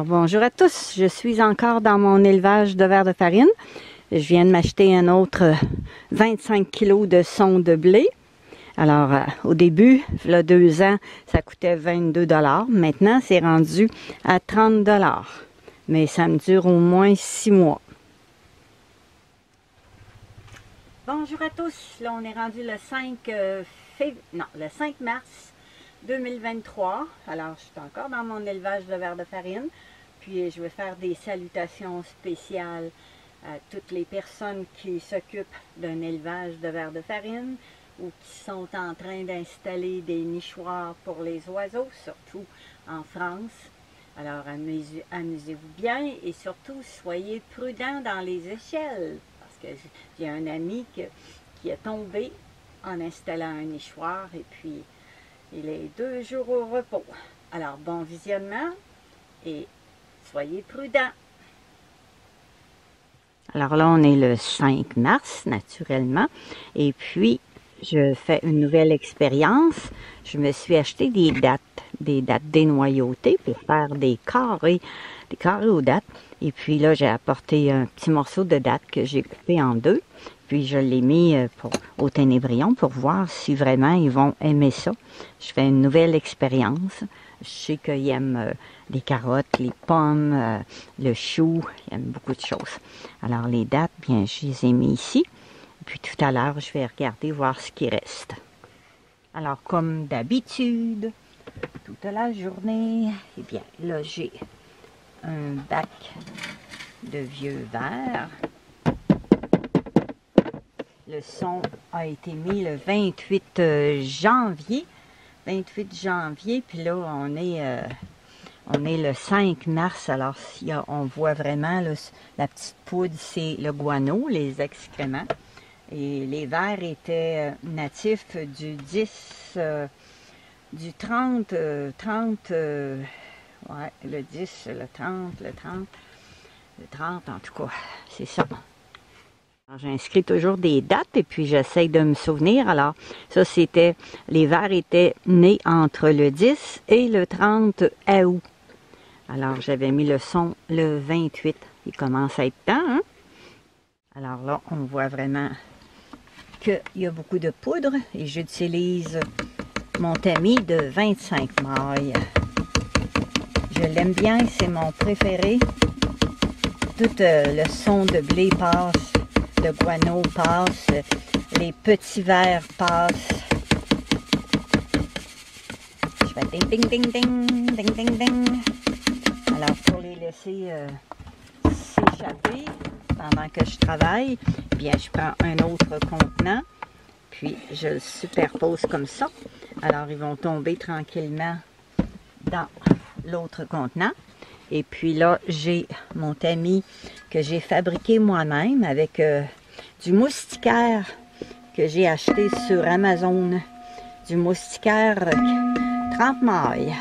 Alors bonjour à tous, je suis encore dans mon élevage de vers de farine. Je viens de m'acheter un autre 25 kg de son de blé. Alors au début, il y a 2 ans, ça coûtait 22 $. Maintenant, c'est rendu à 30 $. Mais ça me dure au moins 6 mois. Bonjour à tous, là on est rendu le 5 mars 2023. Alors je suis encore dans mon élevage de vers de farine. Puis je vais faire des salutations spéciales à toutes les personnes qui s'occupent d'un élevage de vers de farine ou qui sont en train d'installer des nichoirs pour les oiseaux, surtout en France. Alors amusez-vous bien et surtout soyez prudents dans les échelles. Parce que j'ai un ami qui est tombé en installant un nichoir et puis il est 2 jours au repos. Alors bon visionnement et soyez prudents. Alors là, on est le 5 mars, naturellement. Et puis, je fais une nouvelle expérience. Je me suis acheté des dattes dénoyautées pour faire des carrés aux dattes. Et puis là, j'ai apporté un petit morceau de date que j'ai coupé en 2. Puis je l'ai mis au ténébrion pour voir si vraiment ils vont aimer ça. Je fais une nouvelle expérience. Je sais qu'ils aiment les carottes, les pommes, le chou. Ils aiment beaucoup de choses. Alors les dattes, bien, je les ai mis ici. Puis tout à l'heure, je vais regarder, voir ce qui reste. Alors comme d'habitude, toute la journée, eh bien là j'ai un bac de vieux verre. Le son a été mis le 28 janvier. 28 janvier, puis là, on est le 5 mars. Alors, on voit vraiment là, la petite poudre, c'est le guano, les excréments. Et les vers étaient natifs du 10, du 30, ouais, le 10, le 30, le 30, en tout cas, c'est ça. J'inscris toujours des dates et puis j'essaye de me souvenir. Alors, ça c'était, les vers étaient nés entre le 10 et le 30 août. Alors, j'avais mis le son le 28. Il commence à être temps, hein? Alors là, on voit vraiment qu'il y a beaucoup de poudre et j'utilise mon tamis de 25 mailles. Je l'aime bien, c'est mon préféré. Tout le son de blé passe. Le guano passe, les petits vers passent. Je fais ding ding ding ding ding ding ding. Alors pour les laisser s'échapper pendant que je travaille, bien je prends un autre contenant, puis je le superpose comme ça. Alors ils vont tomber tranquillement dans l'autre contenant. Et puis là, j'ai mon tamis que j'ai fabriqué moi-même avec du moustiquaire que j'ai acheté sur Amazon. Du moustiquaire 30 mailles.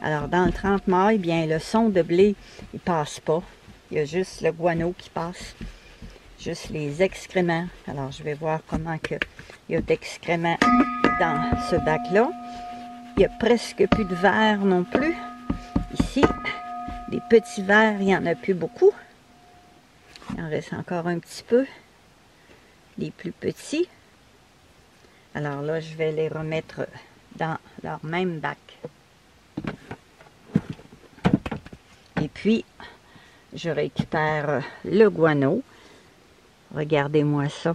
Alors, dans le 30 mailles, bien, le son de blé, il passe pas. Il y a juste le guano qui passe. Juste les excréments. Alors, je vais voir comment il y a d'excréments dans ce bac-là. Il n'y a presque plus de verre non plus. Ici, des petits vers, il n'y en a plus beaucoup. Il en reste encore un petit peu. Les plus petits. Alors là, je vais les remettre dans leur même bac. Et puis, je récupère le guano. Regardez-moi ça.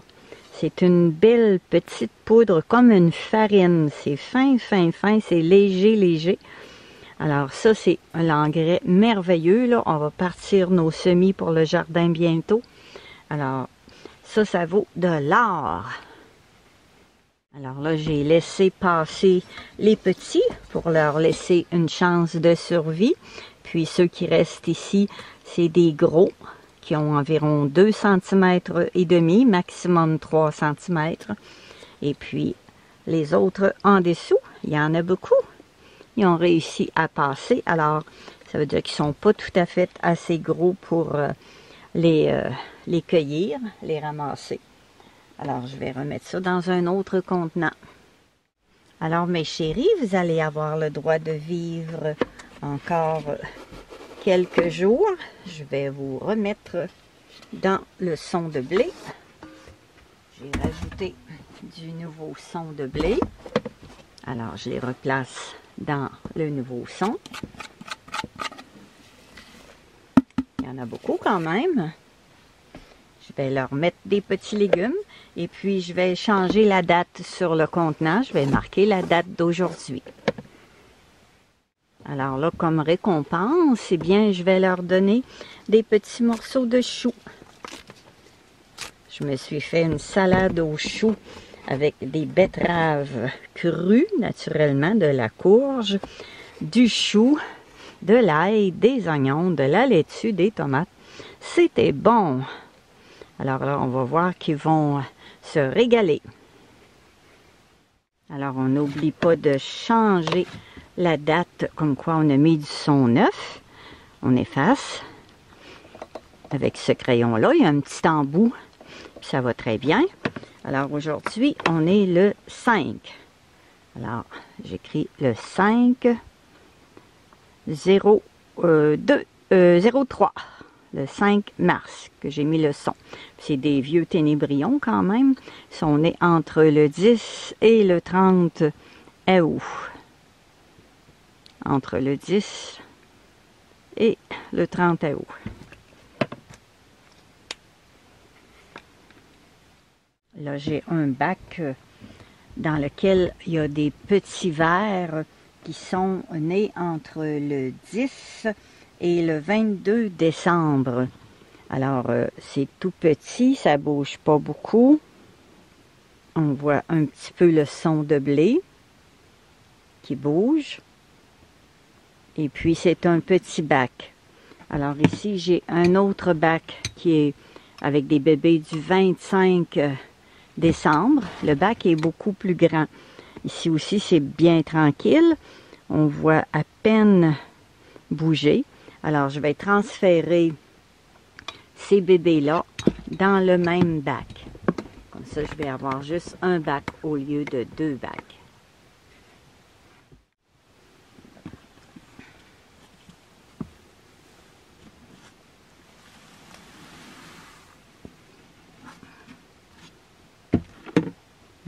C'est une belle petite poudre comme une farine. C'est fin, fin, fin. C'est léger, léger. Alors ça, c'est l'engrais merveilleux, là. On va partir nos semis pour le jardin bientôt. Alors, ça vaut de l'or. Alors là, j'ai laissé passer les petits pour leur laisser une chance de survie. Puis ceux qui restent ici, c'est des gros qui ont environ 2 cm et demi, maximum 3 cm. Et puis les autres en dessous, il y en a beaucoup. Ils ont réussi à passer, alors ça veut dire qu'ils ne sont pas tout à fait assez gros pour les cueillir, les ramasser. Alors je vais remettre ça dans un autre contenant. Alors mes chéris, vous allez avoir le droit de vivre encore quelques jours, je vais vous remettre dans le son de blé. J'ai rajouté du nouveau son de blé. Alors, je les replace dans le nouveau son. Il y en a beaucoup quand même. Je vais leur mettre des petits légumes et puis je vais changer la date sur le contenant. Je vais marquer la date d'aujourd'hui. Alors là, comme récompense, eh bien, je vais leur donner des petits morceaux de chou. Je me suis fait une salade aux choux avec des betteraves crues, naturellement, de la courge, du chou, de l'ail, des oignons, de la laitue, des tomates. C'était bon! Alors là, on va voir qu'ils vont se régaler. Alors, on n'oublie pas de changer la date, comme quoi on a mis du son neuf. On efface. Avec ce crayon-là, il y a un petit embout, puis ça va très bien. Alors, aujourd'hui, on est le 5. Alors, j'écris le 5, 03. Le 5 mars que j'ai mis le son. C'est des vieux ténébrions quand même. On est entre le 10 et le 30 août. Entre le 10 et le 30 août. Là, j'ai un bac dans lequel il y a des petits vers qui sont nés entre le 10 et le 22 décembre. Alors, c'est tout petit, ça bouge pas beaucoup. On voit un petit peu le son de blé qui bouge. Et puis, c'est un petit bac. Alors ici, j'ai un autre bac qui est avec des bébés du 25 décembre. Le bac est beaucoup plus grand. Ici aussi, c'est bien tranquille. On voit à peine bouger. Alors, je vais transférer ces bébés-là dans le même bac. Comme ça, je vais avoir juste un bac au lieu de 2 bacs.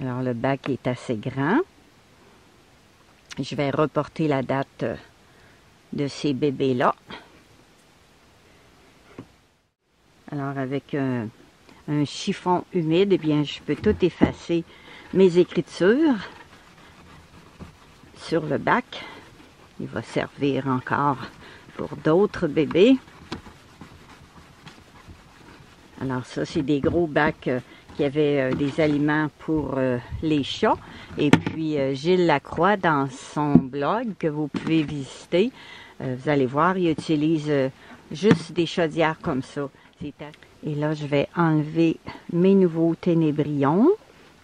Alors, le bac est assez grand. Je vais reporter la date de ces bébés-là. Alors, avec un chiffon humide, eh bien, je peux tout effacer mes écritures sur le bac. Il va servir encore pour d'autres bébés. Alors, ça, c'est des gros bacs qui avaient des aliments pour les chats. Et puis, Gilles Lacroix, dans son blog que vous pouvez visiter, vous allez voir, il utilise juste des chaudières comme ça. Et là, je vais enlever mes nouveaux ténébrions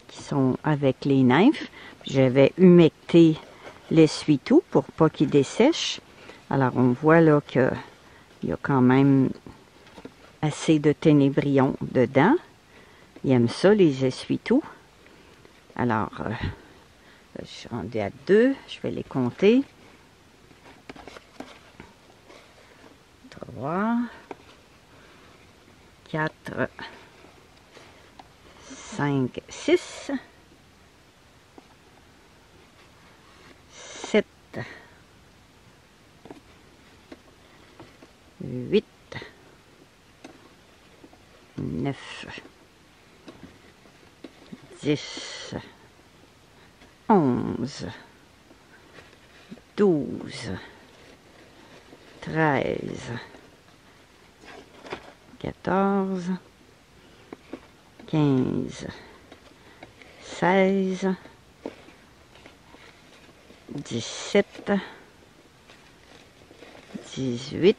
qui sont avec les nymphes. Je vais humecter l'essuie-tout pour pas qu'il dessèche. Alors, on voit là qu'il y a quand même assez de ténébrions dedans. Ils aiment ça, les essuie-tout. Alors, je suis rendue à 2. Je vais les compter. 3, 4, 5, 6, 7, 8, 9, 10, 11, 12, 13, 14, 15, 16, 17, 18,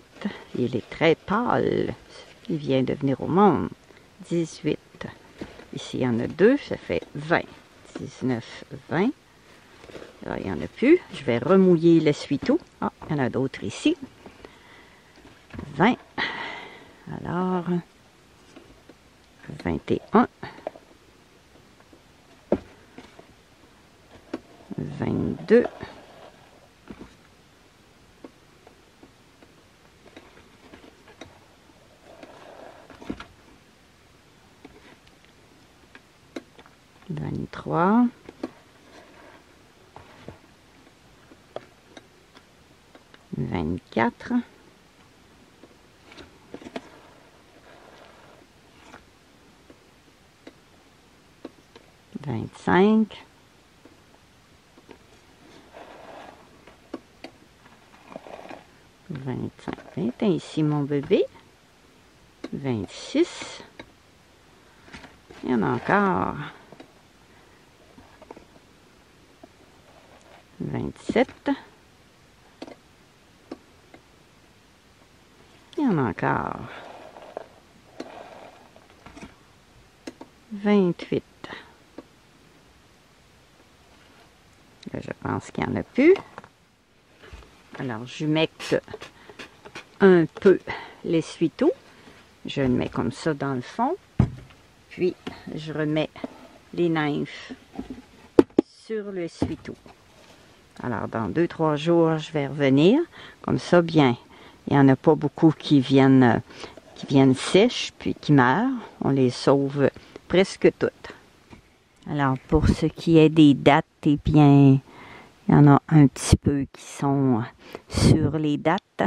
il est très pâle, il vient de venir au monde, 18, ici il y en a 2, ça fait 20, 19, 20, là il n'y en a plus, je vais remouiller l'essuie-tout, ah, il y en a d'autres ici, 20, alors 21, 22, 24, 25, 25, viens ici mon bébé, 26, il y en a encore, 27, il y en a encore, 28. Là, je pense qu'il n'y en a plus. Alors, je humecte un peu l'essuie-tout. Je le mets comme ça dans le fond. Puis, je remets les nymphes sur l'essuie-tout. Alors, dans 2-3 jours, je vais revenir. Comme ça, bien, il n'y en a pas beaucoup qui viennent sèches puis qui meurent. On les sauve presque toutes. Alors, pour ce qui est des dates, eh bien, il y en a un petit peu qui sont sur les dates.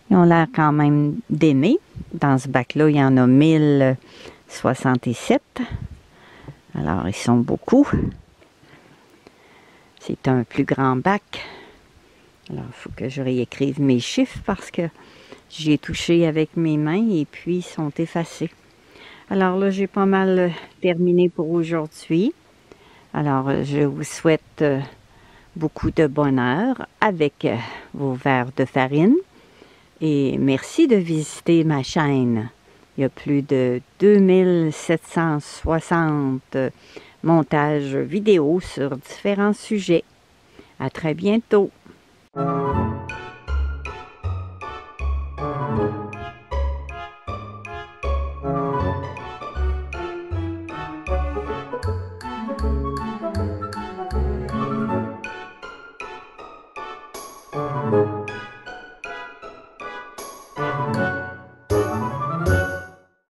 Ils ont l'air quand même d'aimer. Dans ce bac-là, il y en a 1067. Alors, ils sont beaucoup. C'est un plus grand bac. Alors, il faut que je réécrive mes chiffres parce que j'y ai touché avec mes mains et puis ils sont effacés. Alors là, j'ai pas mal terminé pour aujourd'hui. Alors, je vous souhaite beaucoup de bonheur avec vos verres de farine. Et merci de visiter ma chaîne. Il y a plus de 2760 montages vidéo sur différents sujets. À très bientôt.